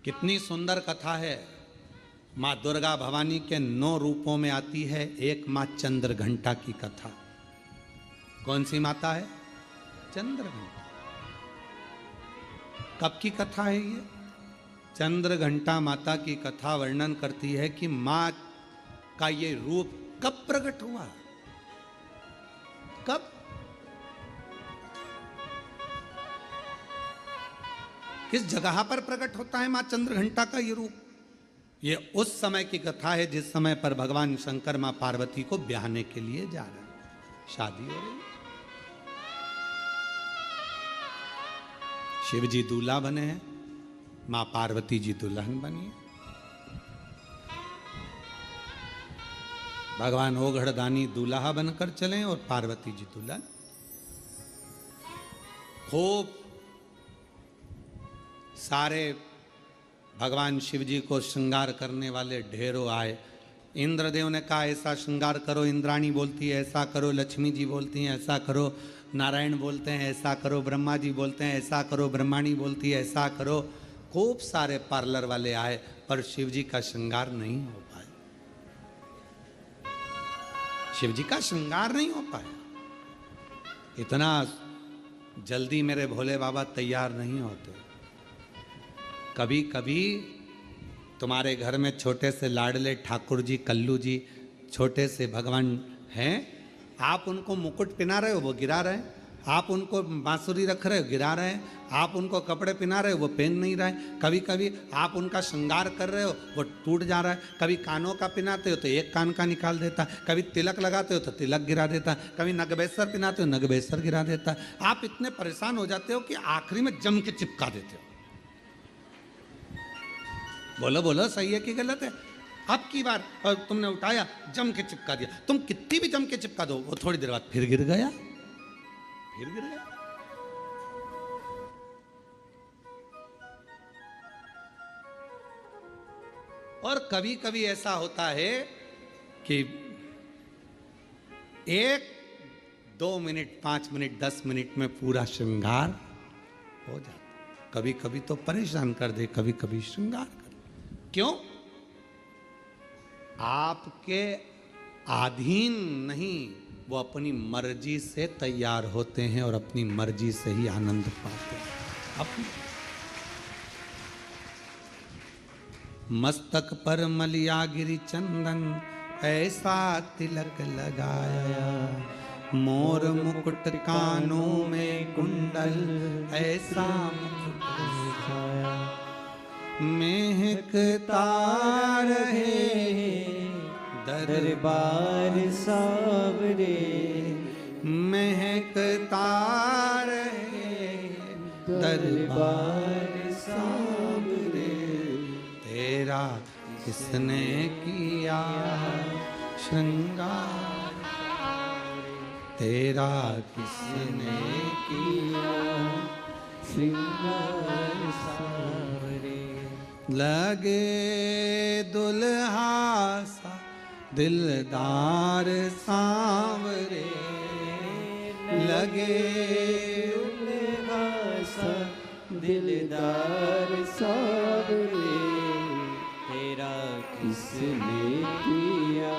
कितनी सुंदर कथा है। माँ दुर्गा भवानी के 9 रूपों में आती है। एक माँ चंद्रघंटा की कथा। कौन सी माता है? चंद्रघंटा। कब की कथा है ये? चंद्रघंटा माता की कथा वर्णन करती है कि माँ का ये रूप कब प्रकट हुआ। कब? किस जगह पर प्रकट होता है मां चंद्रघंटा का ये रूप? ये उस समय की कथा है जिस समय पर भगवान शंकर मां पार्वती को ब्याहने के लिए जा रहे हैं। शादी हो रही। शिव जी दूल्हा बने हैं, मां पार्वती जी दुल्हन बनी। भगवान ओघड़दानी दूल्हा बनकर चले और पार्वती जी दुल्हन। खूब सारे भगवान शिव जी को श्रृंगार करने वाले ढेरों आए। इंद्रदेव ने कहा ऐसा श्रृंगार करो, इंद्राणी बोलती है ऐसा करो, लक्ष्मी जी बोलती हैं ऐसा करो, नारायण बोलते हैं ऐसा करो, ब्रह्मा जी बोलते हैं ऐसा करो, ब्रह्माणी बोलती है ऐसा करो। खूब सारे पार्लर वाले आए पर शिव जी का श्रृंगार नहीं हो पाया। शिव जी का श्रृंगार नहीं हो पाया। इतना जल्दी मेरे भोले बाबा तैयार नहीं होते। कभी कभी तुम्हारे घर में छोटे से लाडले ठाकुर जी, कल्लू जी, छोटे से भगवान हैं, आप उनको मुकुट पहना रहे हो वो गिरा रहे हैं, आप उनको बांसुरी रख रहे हो गिरा रहे हैं, आप उनको कपड़े पहना रहे हो वो पहन नहीं रहे। कभी कभी आप उनका श्रृंगार कर रहे हो वो टूट जा रहा है। कभी कानों का पहनाते हो तो एक कान का निकाल देता है, कभी तिलक लगाते हो तो तिलक गिरा देता है, कभी नगबेसर पहनाते हो नगबेसर गिरा देता है। आप इतने परेशान हो जाते हो कि आखिरी में जम के चिपका देते हो। बोलो बोलो सही है कि गलत है? अब की बार तुमने उठाया जम के चिपका दिया। तुम कितनी भी जम के चिपका दो वो थोड़ी देर बाद फिर गिर गया, फिर गिर गया। और कभी कभी ऐसा होता है कि 1, 2 मिनट, 5 मिनट, 10 मिनट में पूरा श्रृंगार हो जाता। कभी कभी तो परेशान कर दे, कभी कभी श्रृंगार कर। क्यों? आपके अधीन नहीं, वो अपनी मर्जी से तैयार होते हैं और अपनी मर्जी से ही आनंद पाते हैं। अपनी मस्तक पर मलिया गिरी चंदन, ऐसा तिलक लगाया, मोर मुकुट कानों में कुंडल, ऐसा मुकुट लगाया, महकता रहे दरबार सावरे, महकता रहे दरबार सावरे, तेरा किसने किया श्रृंगार, तेरा किसने किया श्रृंगार सावरे। लगे दुल्हा सा दिलदार सांवरे, लगे दुल्हा सा दिलदार सांवरे, तेरा किसने किया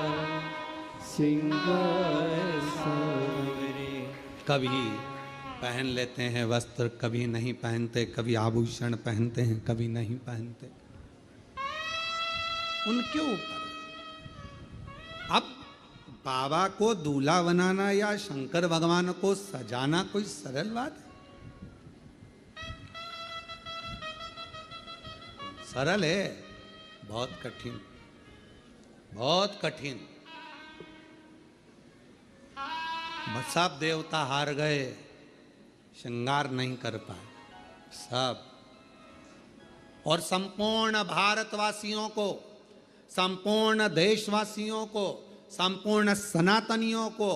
श्रृंगार सांवरे। कभी पहन लेते हैं वस्त्र, कभी नहीं पहनते, कभी आभूषण पहनते हैं, कभी नहीं पहनते, उनके ऊपर। अब बाबा को दूल्हा बनाना या शंकर भगवान को सजाना कोई सरल बात है? सरल है? बहुत कठिन, बहुत कठिन। सब देवता हार गए, श्रृंगार नहीं कर पाए सब। और संपूर्ण भारतवासियों को, संपूर्ण देशवासियों को, संपूर्ण सनातनियों को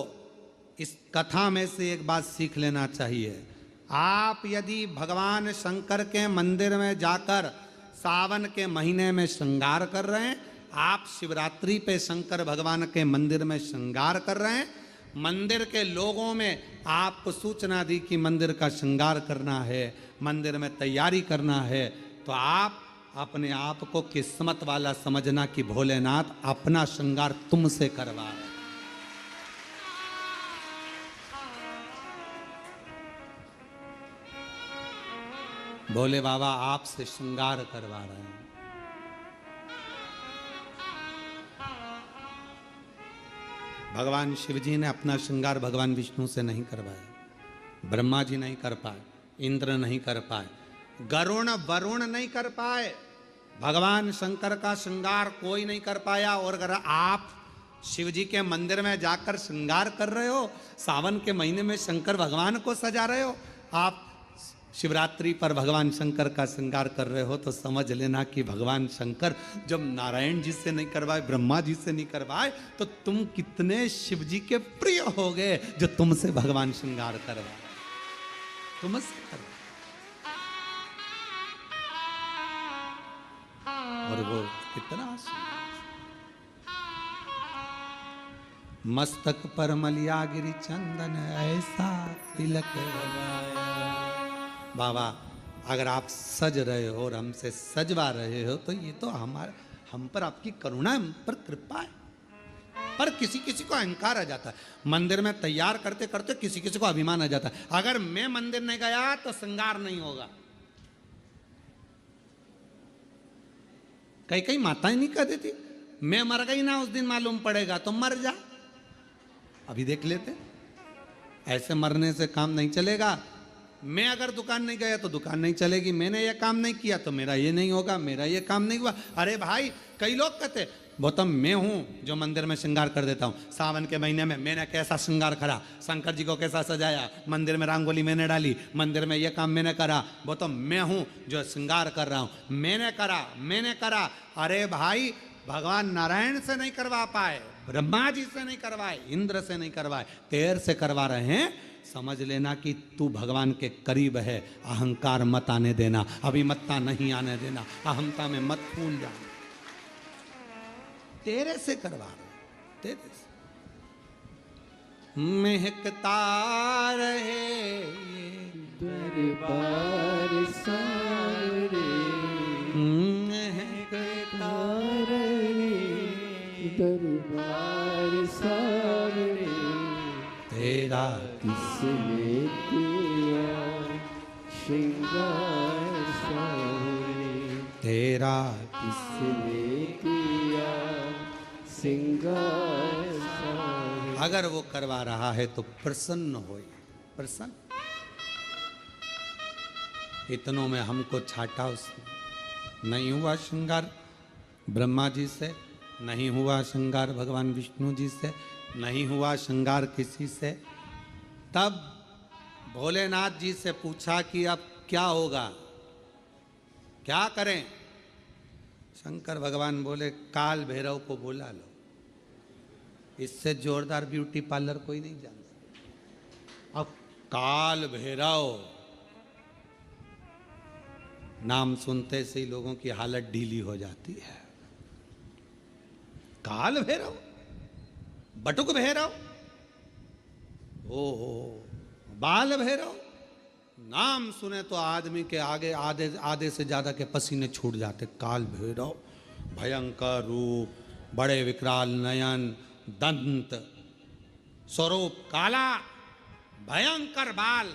इस कथा में से एक बात सीख लेना चाहिए। आप यदि भगवान शंकर के मंदिर में जाकर सावन के महीने में श्रृंगार कर रहे हैं, आप शिवरात्रि पे शंकर भगवान के मंदिर में श्रृंगार कर रहे हैं, मंदिर के लोगों में आपको सूचना दी कि मंदिर का श्रृंगार करना है, मंदिर में तैयारी करना है, तो आप अपने आप को किस्मत वाला समझना कि भोलेनाथ अपना श्रृंगार तुमसे करवा रहे। भोले बाबा आपसे श्रृंगार करवा रहे हैं। भगवान शिव जी ने अपना श्रृंगार भगवान विष्णु से नहीं करवाया, ब्रह्मा जी नहीं कर पाए, इंद्र नहीं कर पाए, गरुण वरुण नहीं कर पाए, भगवान शंकर का श्रृंगार कोई नहीं कर पाया। और अगर आप शिव जी के मंदिर में जाकर श्रृंगार कर रहे हो, सावन के महीने में शंकर भगवान को सजा रहे हो, आप शिवरात्रि पर भगवान शंकर का श्रृंगार कर रहे हो, तो समझ लेना कि भगवान शंकर जब नारायण जी से नहीं करवाए, ब्रह्मा जी से नहीं करवाए, तो तुम कितने शिव जी के प्रिय हो गए जो तुमसे भगवान श्रृंगार करवाए, तुमसे करवाए। और वो कितना मस्तक पर मलिया गिरी चंदन ऐसा तिलक लगाया। बाबा अगर आप सज रहे हो और हमसे सजवा रहे हो, तो ये तो हम पर आपकी करुणा, हम पर कृपा है। पर किसी किसी को अहंकार आ जाता है, मंदिर में तैयार करते करते किसी किसी को अभिमान आ जाता है, अगर मैं मंदिर नहीं गया तो श्रृंगार नहीं होगा। कई कई माताएं नहीं कह देती, मैं मर गई ना उस दिन मालूम पड़ेगा, तो मर जा। अभी देख लेते, ऐसे मरने से काम नहीं चलेगा। मैं अगर दुकान नहीं गया तो दुकान नहीं चलेगी, मैंने ये काम नहीं किया तो मेरा ये नहीं होगा, मेरा ये काम नहीं हुआ। अरे भाई, कई लोग कहते गौतम मैं हूं जो मंदिर में श्रृंगार कर देता हूं, सावन के महीने में मैंने कैसा श्रृंगार करा, शंकर जी को कैसा सजाया, मंदिर में रंगोली मैंने डाली, मंदिर में ये काम मैंने करा, गौतम मैं हूं जो श्रृंगार कर रहा हूं, मैंने करा। अरे भाई, भगवान नारायण से नहीं करवा पाए, ब्रह्मा जी से नहीं करवाए, इंद्र से नहीं करवाए, तेर से करवा रहे हैं। समझ लेना कि तू भगवान के करीब है। अहंकार मत आने देना, अभिमत्ता नहीं आने देना, अहमता में मत फूल जाना। तेरे से करवा रहे, तेरे से महकता रहे दरबार सारे, महकता रहे दरबार सारे, तेरा किसने किया श्रृंगार सारे, तेरा किसने किया श्रृंगार सारे। अगर वो करवा रहा है तो प्रसन्न हो, प्रसन्न। इतनों में हमको छाटा उसने। नहीं हुआ श्रृंगार ब्रह्मा जी से, नहीं हुआ श्रृंगार भगवान विष्णु जी से, नहीं हुआ श्रृंगार किसी से। तब भोलेनाथ जी से पूछा कि अब क्या होगा, क्या करें। शंकर भगवान बोले काल भैरव को बुला लो, इससे जोरदार ब्यूटी पार्लर कोई नहीं जानता। अब काल भैरव नाम सुनते से ही लोगों की हालत ढीली हो जाती है। काल भैरव, बटुक भैरव, ओहो बाल भैरव, नाम सुने तो आदमी के आगे आधे से ज्यादा के पसीने छूट जाते। काल भैरव, भयंकर रूप, बड़े विकराल नयन, दंत, स्वरूप काला, भयंकर बाल,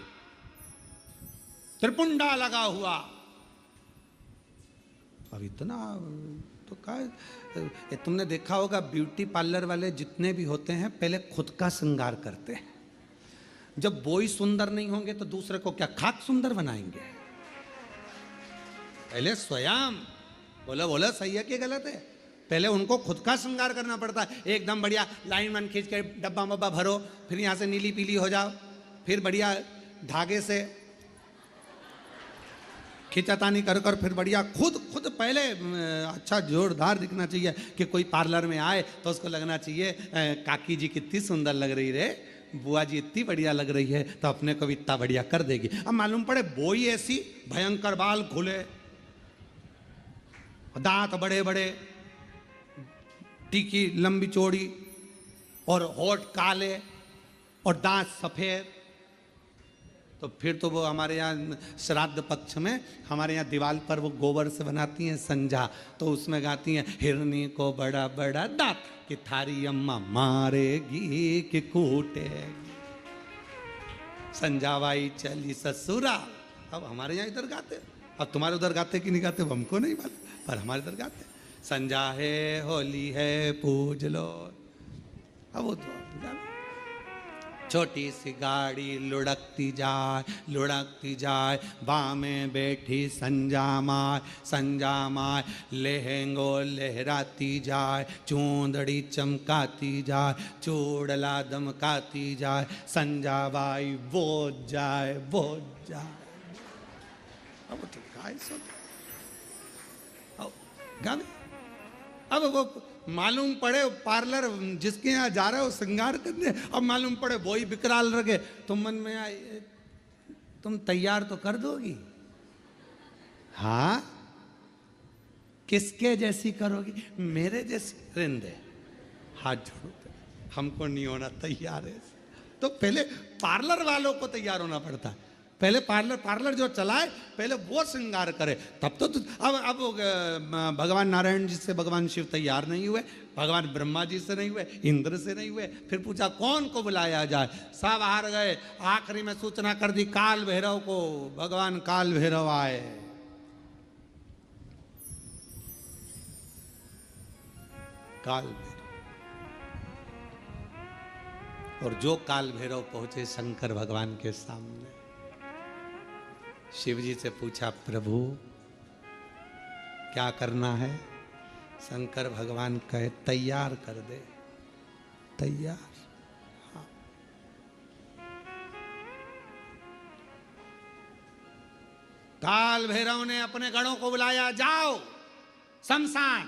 त्रिपुंडा लगा हुआ। अब इतना तो क्या, तुमने देखा होगा ब्यूटी पार्लर वाले जितने भी होते हैं पहले खुद का श्रृंगार करते हैं। जब वो ही सुंदर नहीं होंगे तो दूसरे को क्या खाक सुंदर बनाएंगे। पहले स्वयं, बोलो सही है कि गलत है, पहले उनको खुद का श्रृंगार करना पड़ता है। एकदम बढ़िया लाइन वन खींच के डब्बा मब्बा भरो, फिर यहाँ से नीली पीली हो जाओ, फिर बढ़िया धागे से खिंचातानी कर कर, फिर बढ़िया खुद पहले अच्छा जोरदार दिखना चाहिए कि कोई पार्लर में आए तो उसको लगना चाहिए काकी जी कितनी सुंदर लग रही रे, बुआ जी इतनी बढ़िया लग रही है, तो अपने को भी इतना बढ़िया कर देगी। अब मालूम पड़े बोई ऐसी, भयंकर बाल खुले, दांत बड़े बड़े, टीकी लंबी चौड़ी, और होठ काले और दांत सफेद, तो फिर तो वो हमारे यहाँ श्राद्ध पक्ष में हमारे यहाँ दीवार पर वो गोबर से बनाती हैं संजा, तो उसमें गाती हैं हिरनी को बड़ा बड़ा दांत कि थारी अम्मा मारेगी कि कूटेगी, संजावाई चली ससुरा। अब हमारे यहाँ इधर गाते, अब तुम्हारे उधर गाते कि नहीं गाते वो हमको नहीं मालूम, पर हमारे इधर गाते संजा है होली है पूज लो। अब वो तो छोटी सी गाड़ी लुढ़कती जाए, बाँ में बैठी संजा माय लहंगो लहराती जाए, चूंदड़ी चमकाती जाए, चूड़ला दमकाती जाए, संजा बाई बोझ जाए। अब तो गाय सब गाने, अब वो मालूम पड़े पार्लर जिसके यहाँ जा रहे हो श्रृंगार करने, अब मालूम पड़े वही विकराल रखे, तुम मन में आए तुम तैयार तो कर दोगी? हाँ, किसके जैसी करोगी? मेरे जैसी रिंदे हाथ जोड़ो, हमको नहीं होना तैयार है। तो पहले पार्लर वालों को तैयार होना पड़ता है, पहले पार्लर जो चलाए पहले वो श्रृंगार करे, तब तो अब भगवान नारायण जी से भगवान शिव तैयार नहीं हुए, भगवान ब्रह्मा जी से नहीं हुए, इंद्र से नहीं हुए, फिर पूछा कौन को बुलाया जाए, सब हार गए। आखिरी में सूचना कर दी काल भैरव को, भगवान काल भैरव आए। काल भैरव, और जो काल भैरव पहुंचे शंकर भगवान के सामने, शिव जी से पूछा प्रभु क्या करना है? शंकर भगवान कहे तैयार कर दे। तैयार? हाँ। काल भैरव ने अपने गणों को बुलाया, जाओ शमशान।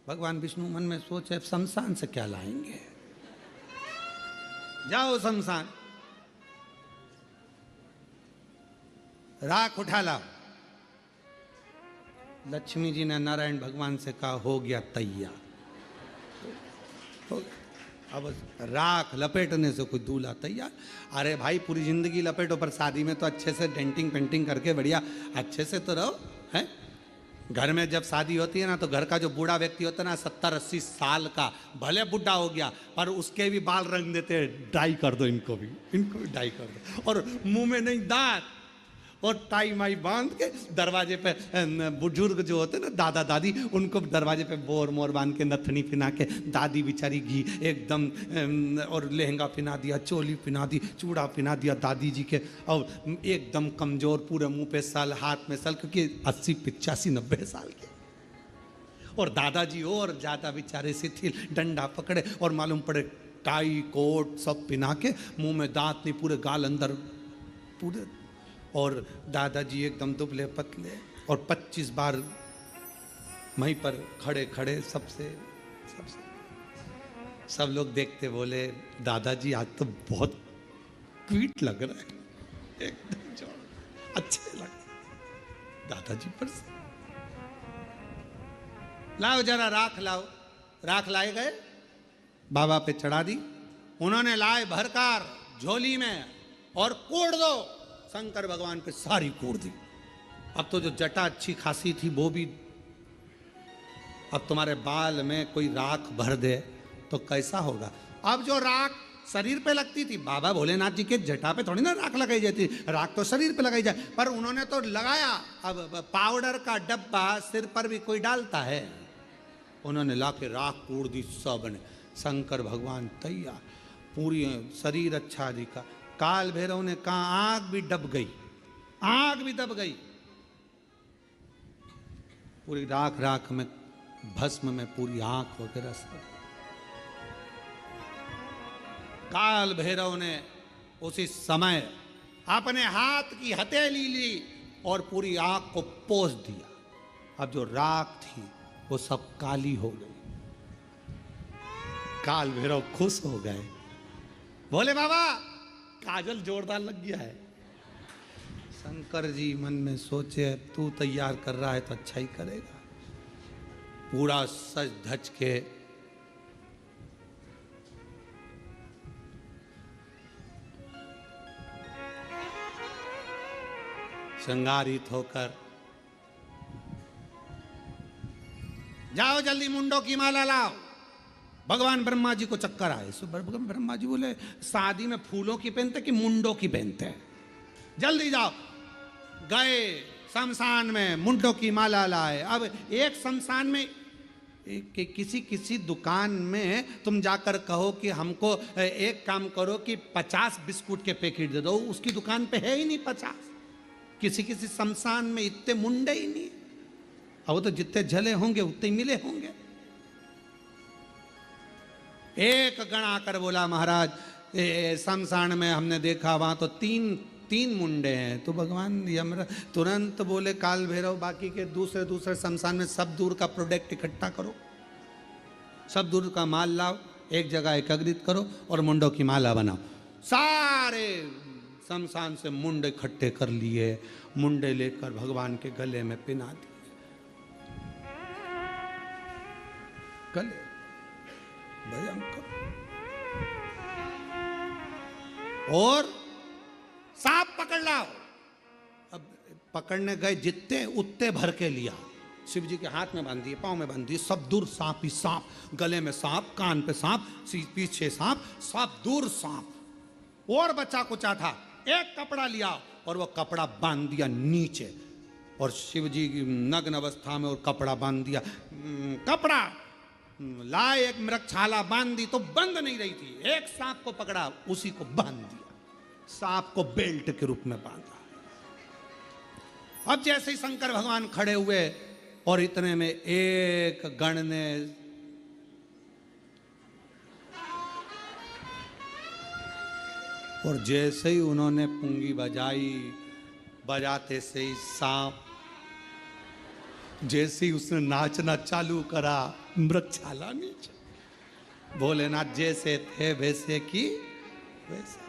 भगवान विष्णु मन में सोचे शमशान से क्या लाएंगे, जाओ शमशान, राख उठा लाओ। लक्ष्मी जी ने नारायण भगवान से कहा हो गया तैयार, हो गया। अब राख लपेटने से कोई दूल्हा तैयार। अरे भाई पूरी जिंदगी लपेटो, पर शादी में तो अच्छे से डेंटिंग पेंटिंग करके बढ़िया अच्छे से तो रहो है। घर में जब शादी होती है ना, तो घर का जो बूढ़ा व्यक्ति होता है ना 70-80 साल का, भले बुढ़ा हो गया पर उसके भी बाल रंग देते हैं, डाई कर दो इनको भी डाई कर दो, और मुंह में नहीं दांत, और टाई माई बांध के दरवाजे पे बुजुर्ग जो होते ना दादा दादी, उनको दरवाजे पे बोर मोर बांध के नथनी पिना के, दादी बेचारी घी एकदम, और लहंगा पिना दिया, चोली पिना दी, चूड़ा पिना दिया दादी जी के, और एकदम कमजोर, पूरे मुंह पे सल, हाथ में सल, क्योंकि 80 85 90 साल के, और दादाजी और ज्यादा बेचारे शिथिल, डंडा पकड़े, और मालूम पड़े टाई कोट सब पिना के, मुंह में दांत नहीं, पूरे गाल अंदर पूरे, और दादाजी एकदम दुबले पतले, और 25 बार वहीं पर खड़े खड़े सबसे सब लोग देखते बोले दादाजी आज तो बहुत क्यूट लग रहा है, एकदम जोड़ अच्छे लग दादाजी पर से। लाओ जरा राख लाओ, राख लाए गए, बाबा पे चढ़ा दी, उन्होंने लाए भरकार झोली में, और कोड़ दो। शंकर भगवान पे सारी कोड़ दी। अब तो जो जटा अच्छी खासी थी वो भी, अब तुम्हारे बाल में कोई राख भर दे तो कैसा होगा। अब जो राख शरीर पे लगती थी, बाबा भोलेनाथ जी के जटा पे थोड़ी ना राख लगाई जाती, राख तो शरीर पे लगाई जाए, पर उन्होंने तो लगाया। अब पाउडर का डब्बा सिर पर भी कोई डालता है, उन्होंने लाके राख कोड़ दी सब ने। शंकर भगवान तैयार, पूरी शरीर अच्छा दिखा। काल भैरव ने कहा आग भी दब गई, आग भी दब गई, पूरी राख राख में, भस्म में पूरी आंख वगैरह सब। काल भैरव ने उसी समय अपने हाथ की हथेली ली और पूरी आंख को पोंछ दिया। अब जो राख थी वो सब काली हो गई। काल भैरव खुश हो गए, बोले बाबा काजल जोरदार लग गया है। शंकर जी मन में सोचे तू तैयार कर रहा है तो अच्छा ही करेगा। पूरा सज धज के श्रृंगारित होकर, जाओ जल्दी मुंडों की माला लाओ। भगवान ब्रह्मा जी को चक्कर आए। सो भगवान ब्रह्मा जी बोले शादी में फूलों की पहनते कि मुंडों की पहनते हैं, जल्दी जाओ। गए शमशान में, मुंडों की माला लाए। अब एक शमशान में कि किसी दुकान में तुम जाकर कहो कि हमको एक काम करो कि 50 बिस्कुट के पैकेट दे दो, उसकी दुकान पे है ही नहीं 50। किसी शमशान में इतने मुंडे ही नहीं। अब वो तो जितने जले होंगे उतने मिले होंगे। एक गण आकर बोला महाराज शमशान में हमने देखा वहां तो तीन मुंडे हैं। तो भगवान यमराज तुरंत बोले काल भैरव बाकी के दूसरे शमशान में सब दूर का प्रोडक्ट इकट्ठा करो, सब दूर का माल लाओ, एक जगह एकत्रित करो और मुंडों की माला बनाओ। सारे शमशान से मुंडे इकट्ठे कर लिए, मुंडे लेकर भगवान के गले में पिना दिए। गले भयंकर। और सांप पकड़ लाओ। अब पकड़ने गए जितने उतने भर के लिया। शिव जी के हाथ में बांध दिए, पाँव में बांध दिए, सब दूर सांप ही सांप, गले में सांप, कान पे सांप, पीछे सांप, सब दूर सांप। और बच्चा कुचा था, एक कपड़ा लिया और वो कपड़ा बांध दिया नीचे, और शिव जी की नग्न अवस्था में और कपड़ा बांध दिया। कपड़ा लाए, एक मृगछाला बांध दी तो बंद नहीं रही थी। एक सांप को पकड़ा, उसी को बांध दिया, सांप को बेल्ट के रूप में बांधा। अब जैसे ही शंकर भगवान खड़े हुए और इतने में एक गण ने और जैसे ही उन्होंने पुंगी बजाई, बजाते से ही सांप, जैसे ही उसने नाचना चालू करा, मृगछाला नीचे। भोलेनाथ जैसे थे वैसे की वैसे।